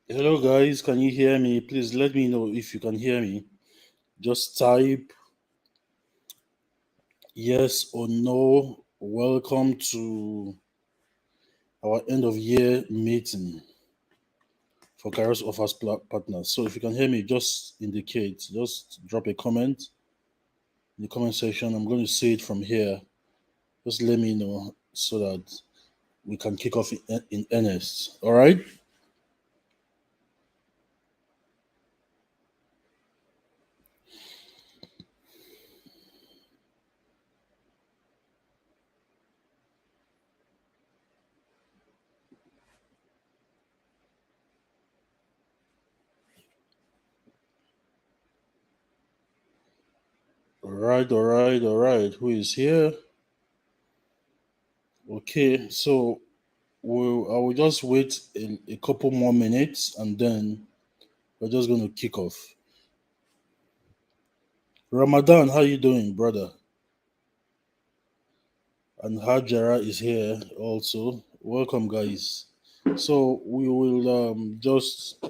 Hello, guys. Can you hear me? Please let me know if you can hear me. Just type yes or no. Welcome to our end of year meeting for Kairos Offers Partners. So, if you can hear me, just indicate, just drop a comment in the comment section. I'm going to say it from here. Just let me know so that we can kick off in earnest. All right? All right, all right, all right. Who is here? Okay, so I will just wait a couple more minutes and then we're just going to kick off. Ramadan, how you doing, brother? And Hajara is here also. Welcome, guys. So we will just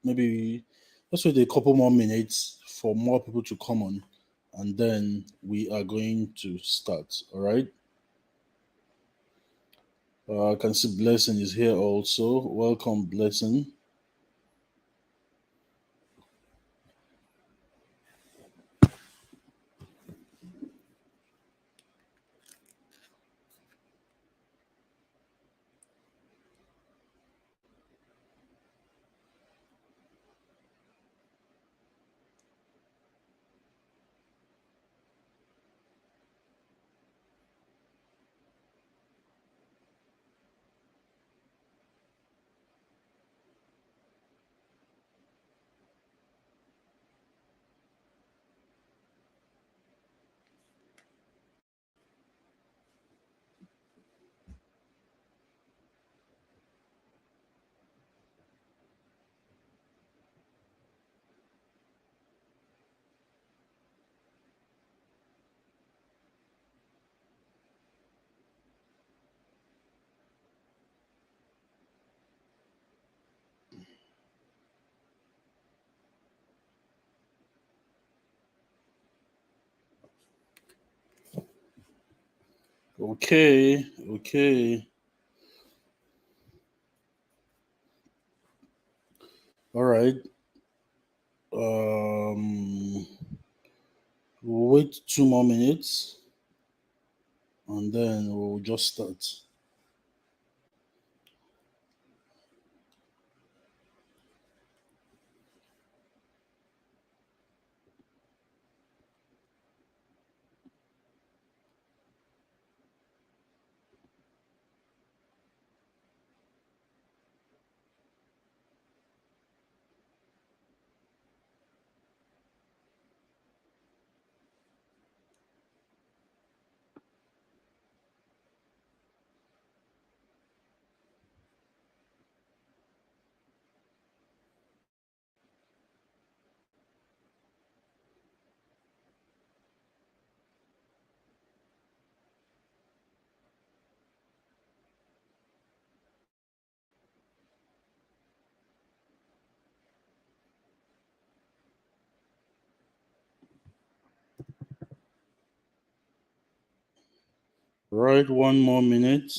maybe just wait a couple more minutes for more people to come on, and then we are going to start. All right. I can see Blessing is here also. Welcome, Blessing. Okay, okay. All right. Um, we'll wait 2 more minutes and then we'll just start. Right, 1 more minute.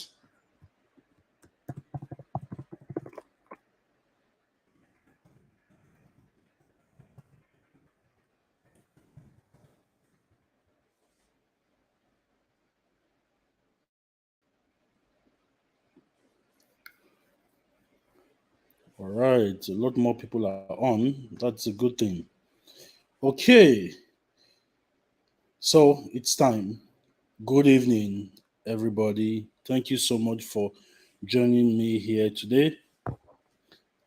All right, a lot more people are on. That's a good thing. Okay, so it's time. Good evening, everybody. Thank you so much for joining me here today.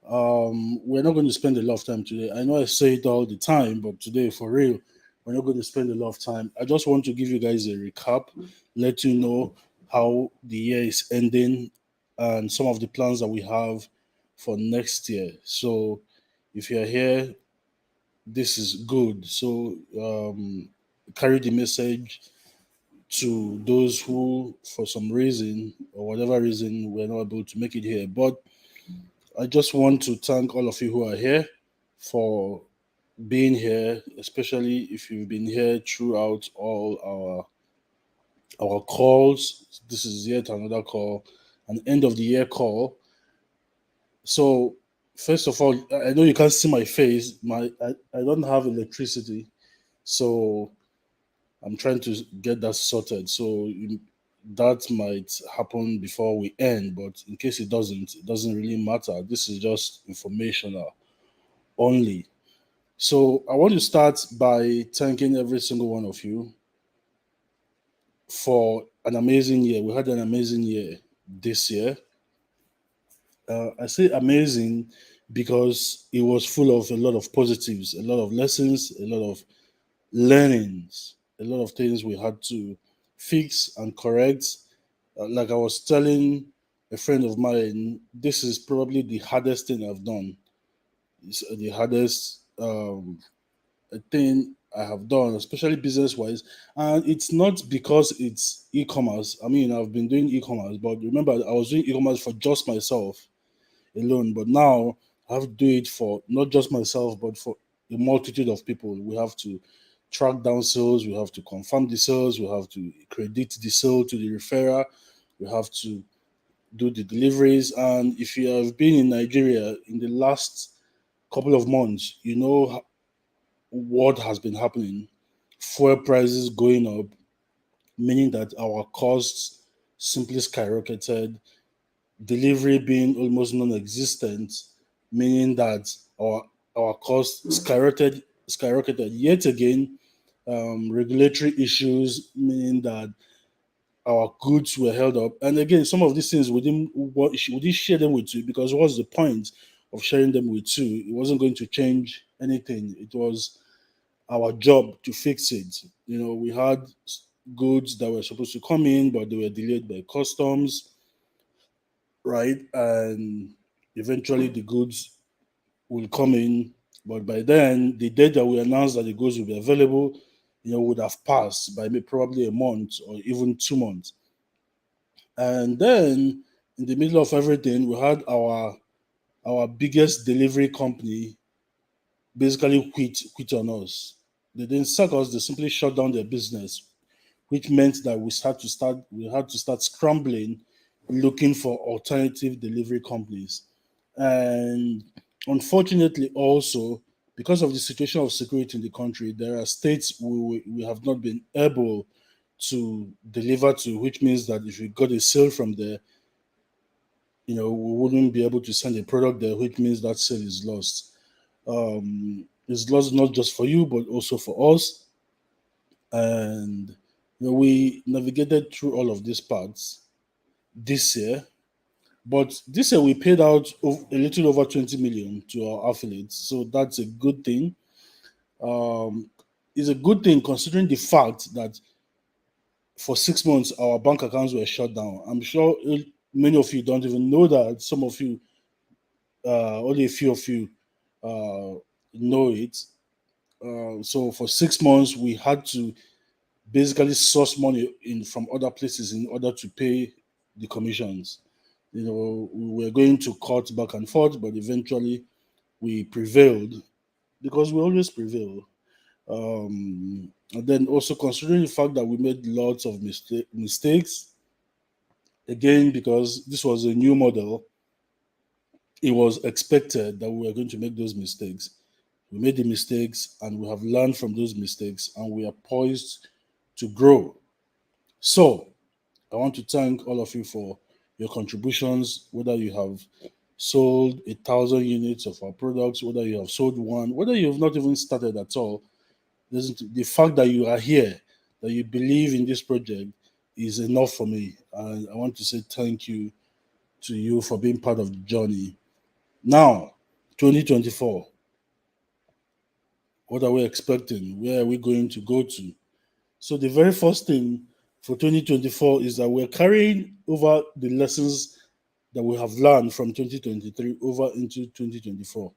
We're not going to spend a lot of time today. I know I say it all the time, but today, for real, we're not going to spend a lot of time. I just want to give you guys a recap, let you know how the year is ending, and some of the plans that we have for next year. So, if you're here, this is good. So, carry the message to those who, for some reason or whatever reason, were not able to make it here. But I just want to thank all of you who are here for being here, especially if you've been here throughout all our calls. This is yet another call, an end of the year call. So first of all, I know you can't see my face. I don't have electricity, so I'm trying to get that sorted. So that might happen before we end, but in case it doesn't really matter. This is just informational only. So I want to start by thanking every single one of you for an amazing year. We had an amazing year this year. I say amazing because it was full of a lot of positives, a lot of lessons, a lot of learnings, a lot of things we had to fix and correct. Like I was telling a friend of mine, this is probably the hardest thing I've done. It's the hardest thing I have done, especially business wise. And it's not because it's e commerce. I mean, I've been doing e commerce, but remember, I was doing e commerce for just myself alone. But now I have to do it for not just myself, but for a multitude of people. We have to track down sales, we have to confirm the sales, we have to credit the sale to the referrer, we have to do the deliveries. And if you have been in Nigeria in the last couple of months, you know what has been happening. Fuel prices going up, meaning that our costs simply skyrocketed, delivery being almost non-existent, meaning that our costs skyrocketed yet again. Regulatory issues, meaning that our goods were held up. And again, some of these things we didn't share them with you because what's the point of sharing them with you? It wasn't going to change anything. It was our job to fix it. You know, we had goods that were supposed to come in, but they were delayed by customs, right? And eventually the goods will come in, but by then the date that we announced that the goods will be available, would have passed by probably a month or even 2 months. And then in the middle of everything, we had our biggest delivery company basically quit on us. They didn't sack us; they simply shut down their business, which meant that we had to start scrambling, looking for alternative delivery companies. And unfortunately, also because of the situation of security in the country, there are states we have not been able to deliver to, which means that if we got a sale from there, we wouldn't be able to send a product there, which means that sale is lost. It's lost not just for you, but also for us. And we navigated through all of these parts this year. But this year we paid out a little over 20 million to our affiliates. So that's a good thing. Um, it's a good thing considering the fact that for 6 months our bank accounts were shut down. I'm sure many of you don't even know that. Some of you, only a few of you, know it. So for 6 months we had to basically source money in from other places in order to pay the commissions. We were going to court back and forth, but eventually we prevailed because we always prevail. And then also considering the fact that we made lots of mistakes, again, because this was a new model, it was expected that we were going to make those mistakes. We made the mistakes and we have learned from those mistakes and we are poised to grow. So, I want to thank all of you for your contributions, whether you have sold 1,000 units of our products, whether you have sold one, whether you have not even started at all. The fact that you are here, that you believe in this project is enough for me. And I want to say thank you to you for being part of the journey. Now, 2024, what are we expecting? Where are we going to go to? So the very first thing for 2024 is that we're carrying over the lessons that we have learned from 2023 over into 2024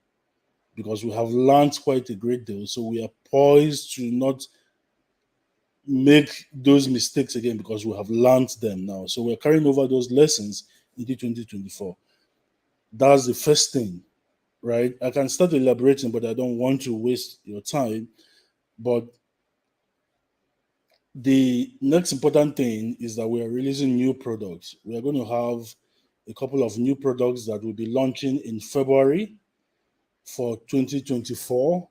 because we have learned quite a great deal. So we are poised to not make those mistakes again because we have learned them now. So we're carrying over those lessons into 2024. That's the first thing, right? I can start elaborating, but I don't want to waste your time. But the next important thing is that we are releasing new products. We are going to have a couple of new products that will be launching in February for 2024.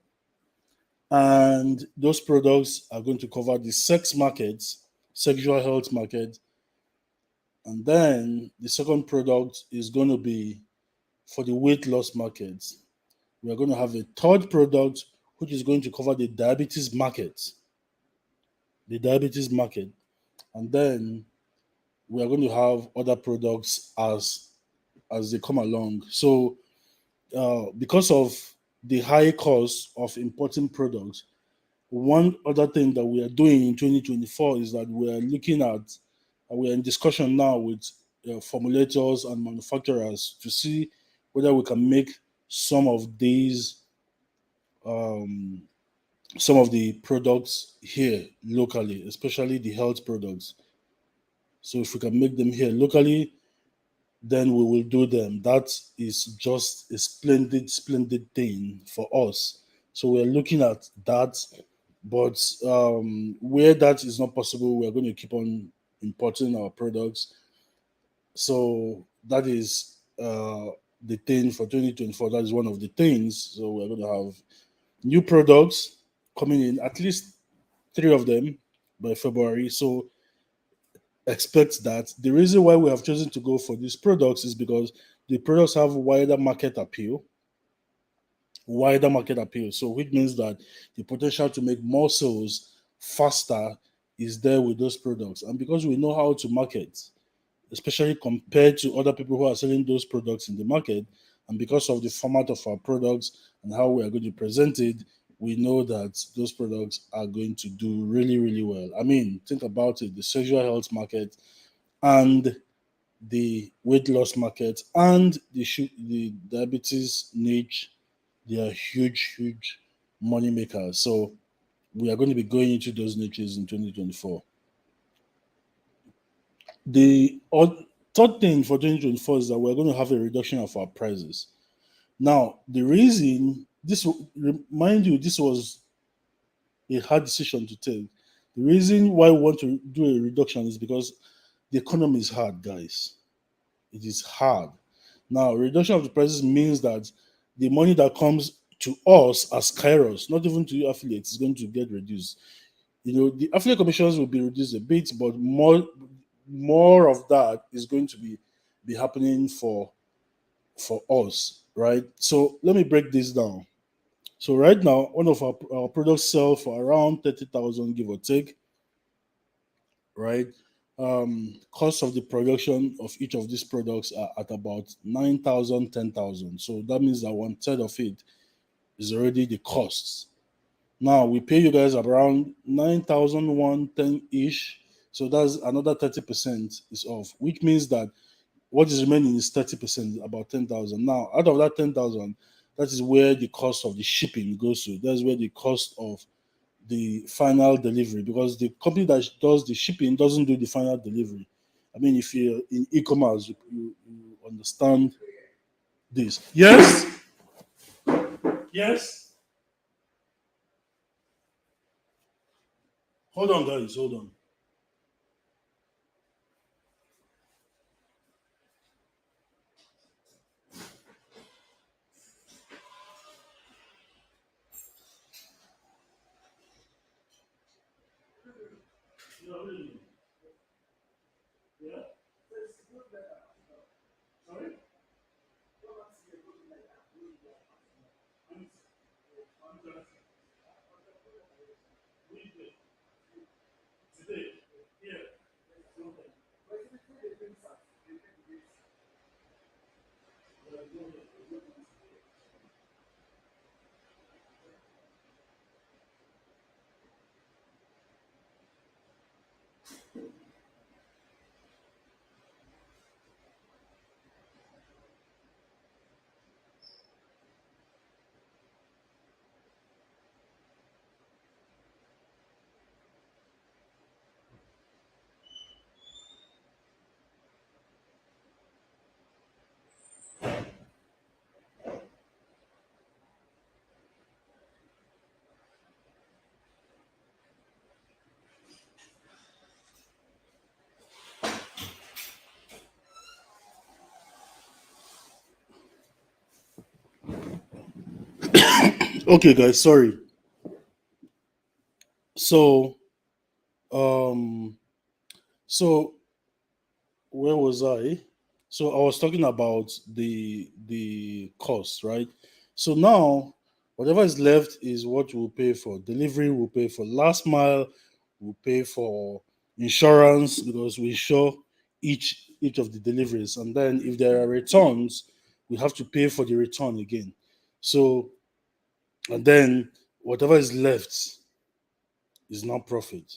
And those products are going to cover the sex market, sexual health market. And then the second product is going to be for the weight loss market. We are going to have a third product which is going to cover the diabetes market. The diabetes market. And then we are going to have other products as they come along. So because of the high cost of importing products, one other thing that we are doing in 2024 is that we are looking at, we are in discussion now with formulators and manufacturers to see whether we can make some of these, um, some of the products here locally, especially the health products. So if we can make them here locally, then we will do them. That is just a splendid, splendid thing for us. So we're looking at that, but where that is not possible, we're going to keep on importing our products. So that is the thing for 2024. That is one of the things. So we're going to have new products coming in, at least three of them by February. So expect that. The reason why we have chosen to go for these products is because the products have wider market appeal. So which means that the potential to make more sales faster is there with those products. And because we know how to market, especially compared to other people who are selling those products in the market, and because of the format of our products and how we are going to present it, we know that those products are going to do really, really well. I mean, think about it, the sexual health market and the weight loss market and the diabetes niche, they are huge, huge money makers. So we are going to be going into those niches in 2024. The third thing for 2024 is that we're going to have a reduction of our prices. Now, the reason this, remind you, this was a hard decision to take. The reason why we want to do a reduction is because the economy is hard, guys. It is hard. Now, reduction of the prices means that the money that comes to us as Kairos, not even to your affiliates, is going to get reduced. You know, the affiliate commissions will be reduced a bit, but more of that is going to be happening for us, right? So let me break this down. So right now, one of our products sell for around 30,000, give or take, right? Cost of the production of each of these products are at about 9,000, 10,000. So that means that one third of it is already the costs. Now we pay you guys around 9,110 ish. So that's another 30% is off, which means that what is remaining is 30%, about 10,000. Now, out of that 10,000, that is where the cost of the shipping goes to. That's where the cost of the final delivery, because the company that does the shipping doesn't do the final delivery. I mean, if you're in e-commerce, you understand this. Yes, yes. Hold on, guys. Hold on. Yeah. Sorry. Yeah. Okay, guys, sorry. So, um, so where was I? So I was talking about the cost, right? So now whatever is left is what we'll pay for delivery, we'll pay for last mile, we'll pay for insurance because we insure each of the deliveries, and then if there are returns, we have to pay for the return again. So and then whatever is left is not profit.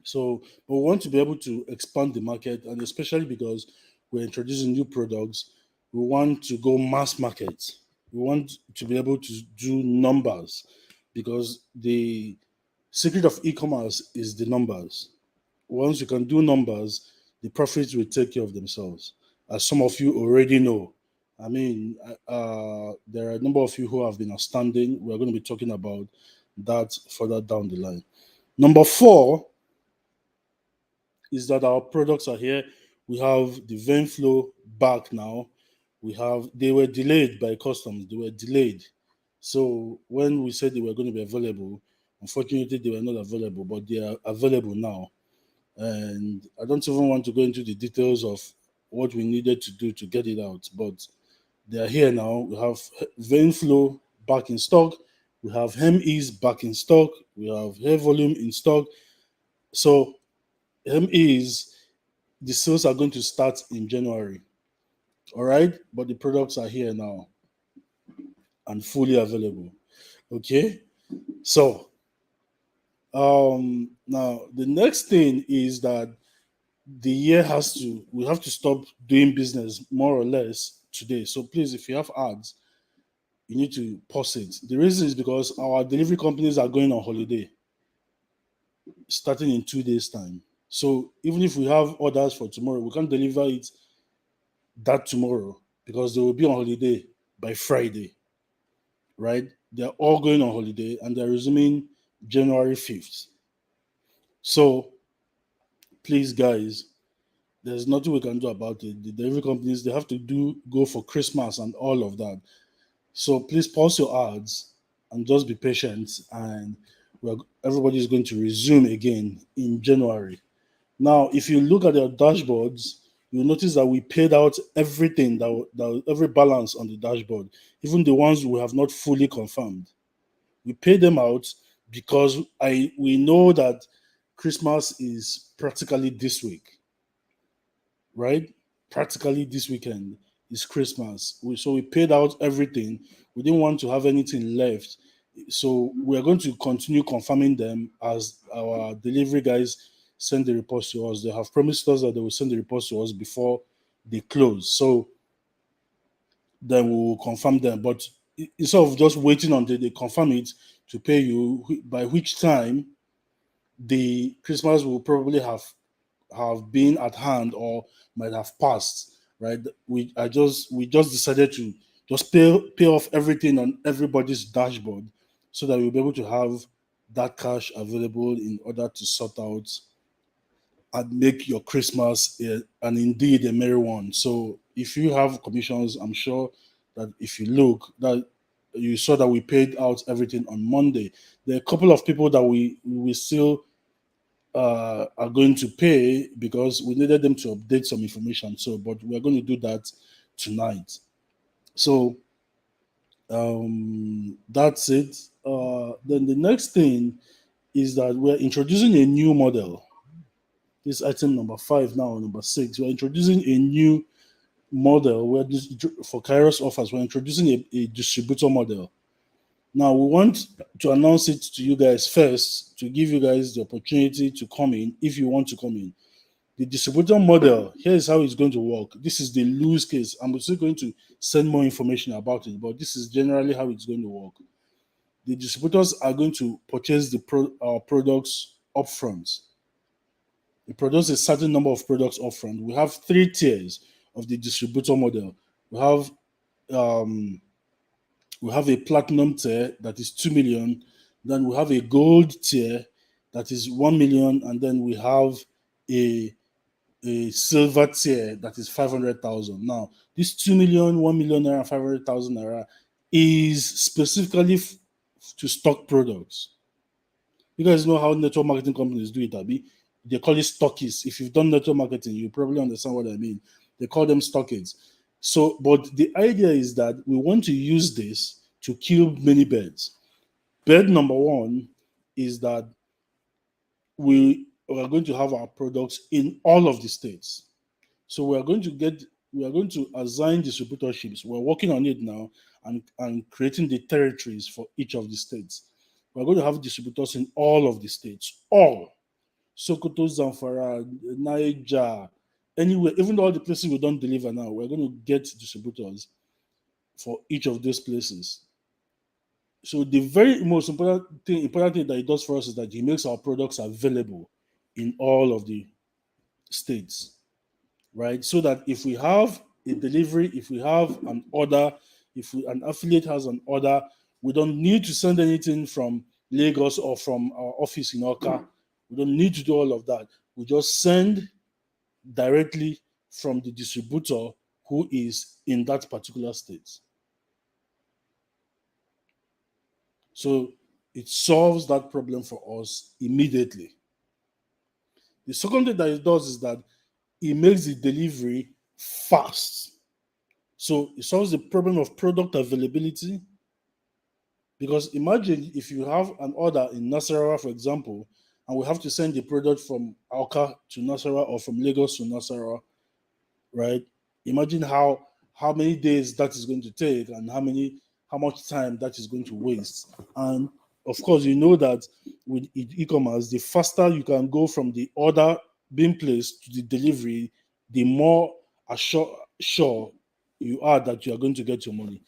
So, but we want to be able to expand the market, and especially because we're introducing new products, we want to go mass market. We want to be able to do numbers because the secret of e-commerce is the numbers. Once you can do numbers, the profits will take care of themselves. As some of you already know, I mean, there are a number of you who have been outstanding. We're going to be talking about that further down the line. Number four is that our products are here. We have the vein flow back now. They were delayed by customs. They were delayed. So when we said they were going to be available, unfortunately they were not available, but they are available now. And I don't even want to go into the details of what we needed to do to get it out, but they are here now. We have vein flow back in stock. We have hem ease back in stock. We have hair volume in stock. So hem ease, the sales are going to start in January. All right, but the products are here now and fully available. Okay, so now the next thing is that the year has to we have to stop doing business more or less today. So please, if you have ads, you need to pause it. The reason is because our delivery companies are going on holiday starting in 2 days' time. So even if we have orders for tomorrow, we can't deliver it that tomorrow because they will be on holiday by Friday, right? They're all going on holiday and they're resuming January 5th. So please, guys, there's nothing we can do about it. The delivery companies, they have to go for Christmas and all of that. So please pause your ads and just be patient, and everybody is going to resume again in January. Now, if you look at your dashboards, you'll notice that we paid out everything every balance on the dashboard, even the ones we have not fully confirmed. We pay them out because we know that Christmas is practically this week, right? Practically this weekend is Christmas. So we paid out everything. We didn't want to have anything left. So we are going to continue confirming them as our delivery guys send the reports to us. They have promised us that they will send the reports to us before they close. So then we will confirm them. But instead of just waiting until they confirm it to pay you, by which time the Christmas will probably have been at hand or might have passed, right? We just decided to just pay off everything on everybody's dashboard so that we'll be able to have that cash available in order to sort out and make your Christmas and indeed a merry one. So if you have commissions, I'm sure that if you look that you saw that we paid out everything on Monday. There are a couple of people that we still are going to pay because we needed them to update some information. So, but we're going to do that tonight. So that's it. Then the next thing is that we're introducing a new model. This item number 5 now, number 6. We're introducing a new model where for Kairos offers, we're introducing a distributor model. Now we want to announce it to you guys first to give you guys the opportunity to come in if you want to come in. The distributor model, here is how it's going to work. This is the loose case. I'm still going to send more information about it, but this is generally how it's going to work. The distributors are going to purchase our products upfront. They produce a certain number of products upfront. We have 3 tiers of the distributor model. Um, we have a platinum tier that is 2 million. Then we have a gold tier that is 1 million, and then we have a silver tier that is 500,000. Now, this 2 million, 1 million naira, 500,000 naira is specifically to stock products. You guys know how network marketing companies do it, Abby. They call it stockists. If you've done network marketing, you probably understand what I mean. They call them stockists. So, but the idea is that we want to use this to kill many birds. Bird number one is that we are going to have our products in all of the states. So we are going to assign distributorships. We're working on it now and creating the territories for each of the states. We're going to have distributors in all of the states. All. Sokoto, Zamfara, Niger, anywhere, even all the places we don't deliver now, we're going to get distributors for each of those places. So the very most important thing that it does for us is that it makes our products available in all of the states, right? So that if we have a delivery, if we have an order, an affiliate has an order, we don't need to send anything from Lagos or from our office in Oka. We don't need to do all of that. We just send directly from the distributor who is in that particular state. So it solves that problem for us immediately. The second thing that it does is that it makes the delivery fast. So it solves the problem of product availability. Because imagine if you have an order in Nasarawa, for example, and we have to send the product from Alka to Nasarawa or from Lagos to Nasarawa, right? Imagine how many days that is going to take and how much time that is going to waste. And of course, you know that with e-commerce, the faster you can go from the order being placed to the delivery, the more sure you are that you are going to get your money,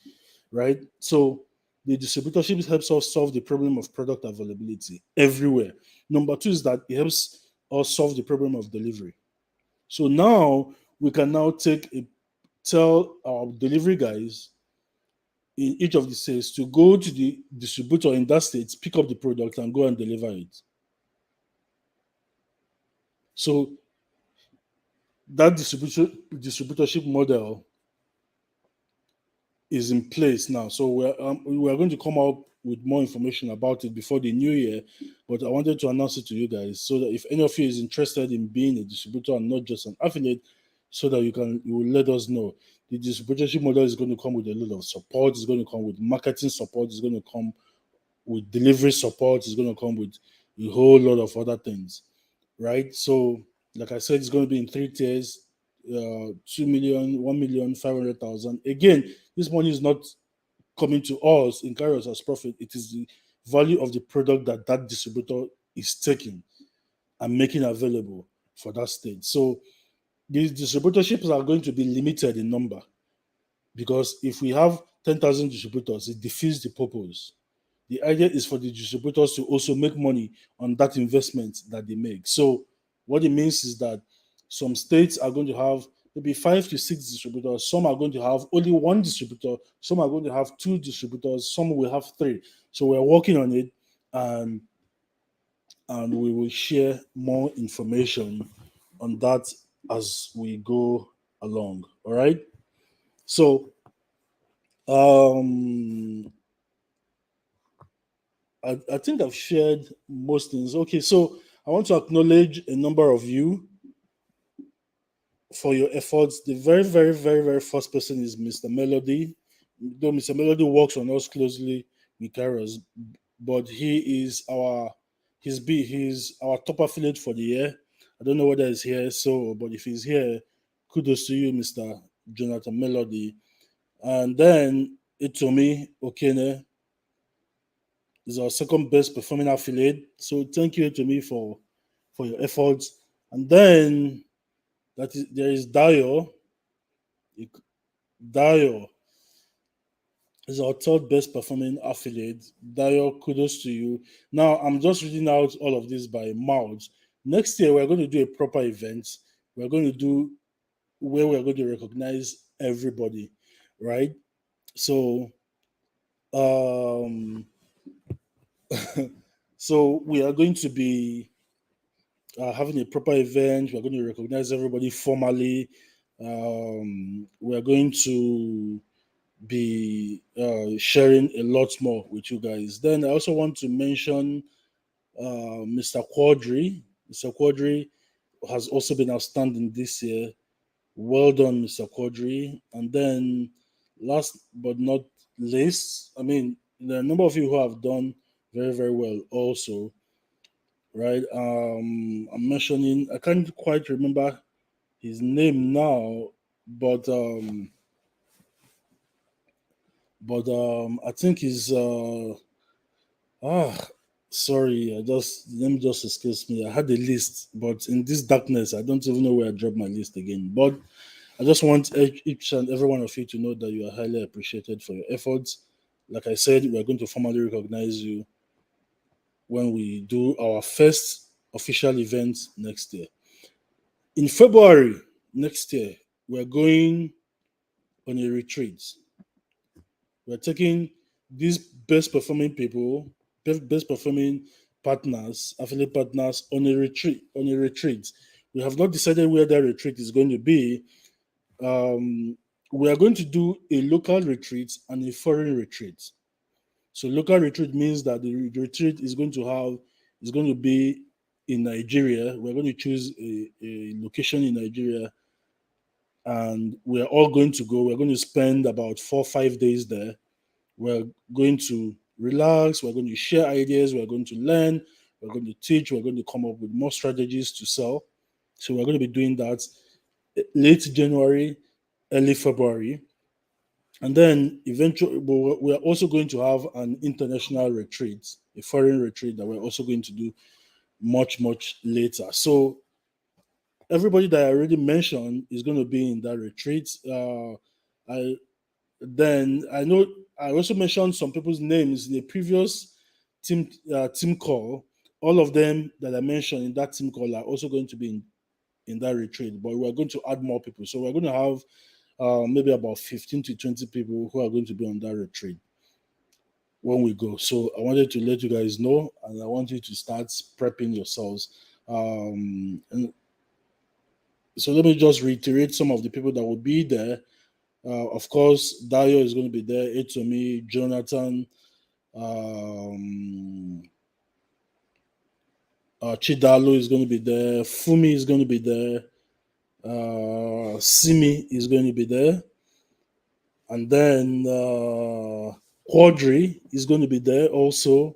right? So the distributorship helps us solve the problem of product availability everywhere. Number two is that it helps us solve the problem of delivery. So now we can now tell our delivery guys in each of the states to go to the distributor in that state, pick up the product, and go and deliver it. So that distributorship model is in place now. So we're going to come out with more information about it before the new year. But I wanted to announce it to you guys so that if any of you is interested in being a distributor and not just an affiliate, so that you will let us know. The distributorship model is going to come with a lot of support. It's going to come with marketing support. It's going to come with delivery support. It's going to come with a whole lot of other things, right? So, like I said, it's going to be in 3 tiers: 2 million, 1,000,000, 500,000. Again, this money is not coming to us in Kairos as profit. It is the value of the product that that distributor is taking and making available for that state. So these distributorships are going to be limited in number because if we have 10,000 distributors, it defeats the purpose. The idea is for the distributors to also make money on that investment that they make. So what it means is that some states are going to have maybe 5 to 6 distributors. Some are going to have only one distributor. Some are going to have 2 distributors. Some will have 3. So we're working on it, and we will share more information on that as we go along. All right. So um I think I've shared most things. Okay, so I want to acknowledge a number of you for your efforts. The very, very, very, very first person is Mr. Melody. Though Mr. Melody works on us closely with Kairos, but he's our top affiliate for the year. I don't know whether he's here, but if he's here, kudos to you, Mr. Jonathan Melody. And then Itomi Okene is our second best performing affiliate. So thank you to me for your efforts. And then there is Dio. Dio is our third best performing affiliate. Dio, kudos to you. Now I'm just reading out all of this by mouth. Next year we're going to do a proper event. We're going to do where we're going to recognize everybody, right? So um so we are going to be having a proper event. We're going to recognize everybody formally. We are going to be sharing a lot more with you guys. Then I also want to mention Mr. Quadri. Mr. Quadri has also been outstanding this year. Well done, Mr. Quadri. And then, last but not least, I mean, there are a number of you who have done very, very well also, right? I'm mentioning, I can't quite remember his name now, but I think he's ah sorry, I just let me just excuse me. I had a list, but in this darkness, I don't even know where I dropped my list again. But I just want each and every one of you to know that you are highly appreciated for your efforts. Like I said, we are going to formally recognize you when we do our first official event next year. In February next year, we're going on a retreat. We're taking these best performing people, best performing partners, affiliate partners on a retreat. We have not decided where that retreat is going to be. We are going to do a local retreat and a foreign retreat. So local retreat means that the retreat is going to be in Nigeria. We're going to choose a location in Nigeria, and we're all going to go. We're going to spend about 4 or 5 days there. We're going to relax, we're going to share ideas, we're going to learn, we're going to teach, we're going to come up with more strategies to sell. So we're going to be doing that late January, early February. And then eventually, we're also going to have an international retreat, a foreign retreat that we're also going to do much, much later. So everybody that I already mentioned is going to be in that retreat. I Then I know I also mentioned some people's names in the previous team call. All of them that I mentioned in that team call are also going to be in that retreat, but we're going to add more people. So we're going to have maybe about 15 to 20 people who are going to be on that retreat when we go. So I wanted to let you guys know, and I want you to start prepping yourselves. And so let me just reiterate some of the people that will be there. Of course, Dayo is going to be there, Etomi, Jonathan, um, Chidalo is going to be there, Fumi is going to be there, Simi is going to be there, and then Quadri is going to be there also,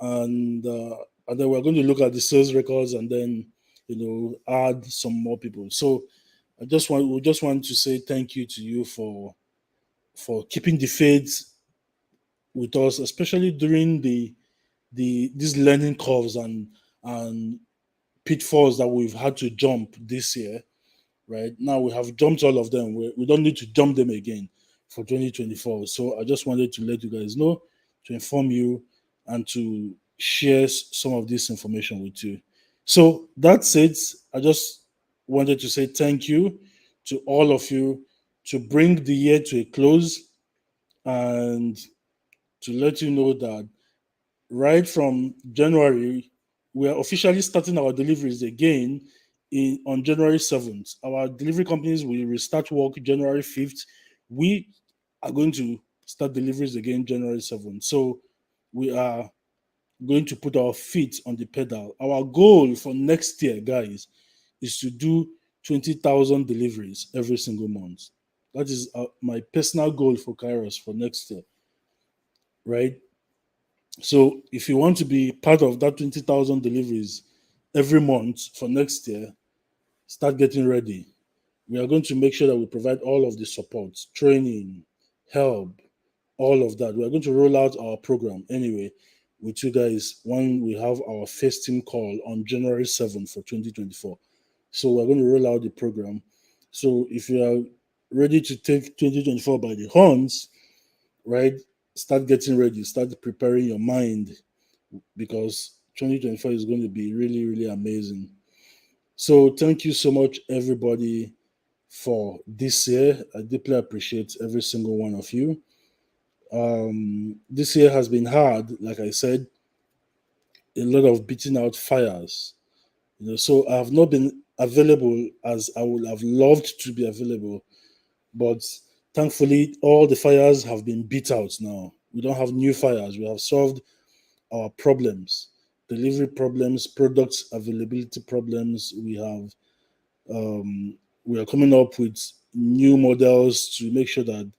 and then we're going to look at the sales records and then add some more people. So we just want to say thank you to you for keeping the faith with us, especially during these learning curves and pitfalls that we've had to jump this year. Right now, we have jumped all of them. We don't need to jump them again for 2024. So I just wanted to let you guys know, to inform you, and to share some of this information with you. So that's it. I just wanted to say thank you to all of you, to bring the year to a close, and to let you know that right from January, we are officially starting our deliveries again on January 7th. Our delivery companies will restart work January 5th. We are going to start deliveries again January 7th. So we are going to put our feet on the pedal. Our goal for next year, guys, is to do 20,000 deliveries every single month. That is my personal goal for Kairos for next year, right? So if you want to be part of that 20,000 deliveries every month for next year, start getting ready. We are going to make sure that we provide all of the support, training, help, all of that. We are going to roll out our program anyway with you guys when we have our first team call on January 7th for 2024. So we're going to roll out the program. So if you are ready to take 2024 by the horns, right, start getting ready, start preparing your mind, because 2024 is going to be really, really amazing. So thank you so much, everybody, for this year. I deeply appreciate every single one of you. This year has been hard, like I said, a lot of beating out fires. So I have not been available as I would have loved to be available, but Thankfully, all the fires have been beat out now. We don't have new fires. We have solved our problems, delivery problems, products availability problems. We are coming up with new models to make sure that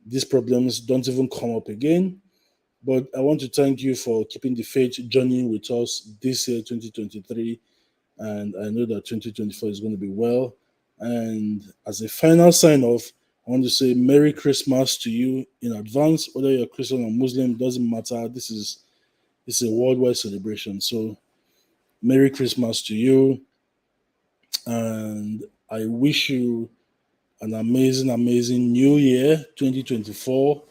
these problems don't even come up again. But I want to thank you for keeping the faith journeying with us this year, 2023. And I know that 2024 is going to be well. And as a final sign off, I want to say Merry Christmas to you in advance, whether you're Christian or Muslim, doesn't matter. This is a worldwide celebration. So Merry Christmas to you. And I wish you an amazing, amazing new year, 2024.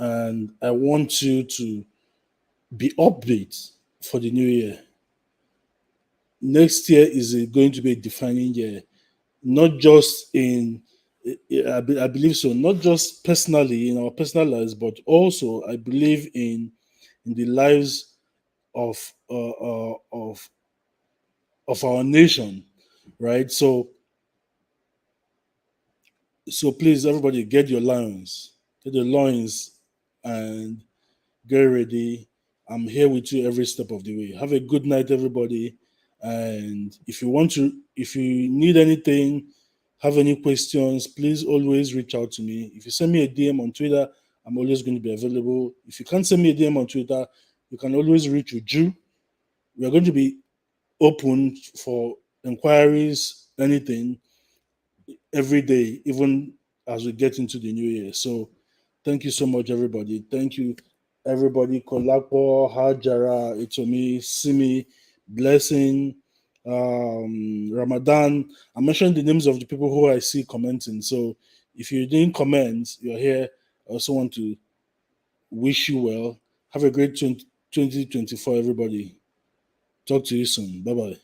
And I want you to be upbeat for the new year. Next year is going to be a defining year, not just in, I believe so, not just personally in our personal lives, but also I believe in the lives of of our nation, right? So please, everybody, get your loins, and get ready. I'm here with you every step of the way. Have a good night, everybody. And if you need anything, have any questions, please always reach out to me. If you send me a DM on Twitter, I'm always going to be available. If you can't send me a DM on Twitter, you can always reach Uju. We are going to be open for inquiries, anything, every day, even as we get into the new year. So thank you so much, everybody. Thank you, everybody. Kolapo, Hajara, Itomi, Simi, Blessing, Ramadan. I mentioned the names of the people who I see commenting. So if you didn't comment, you're here. I also want to wish you well. Have a great 2024, everybody. Talk to you soon. Bye bye.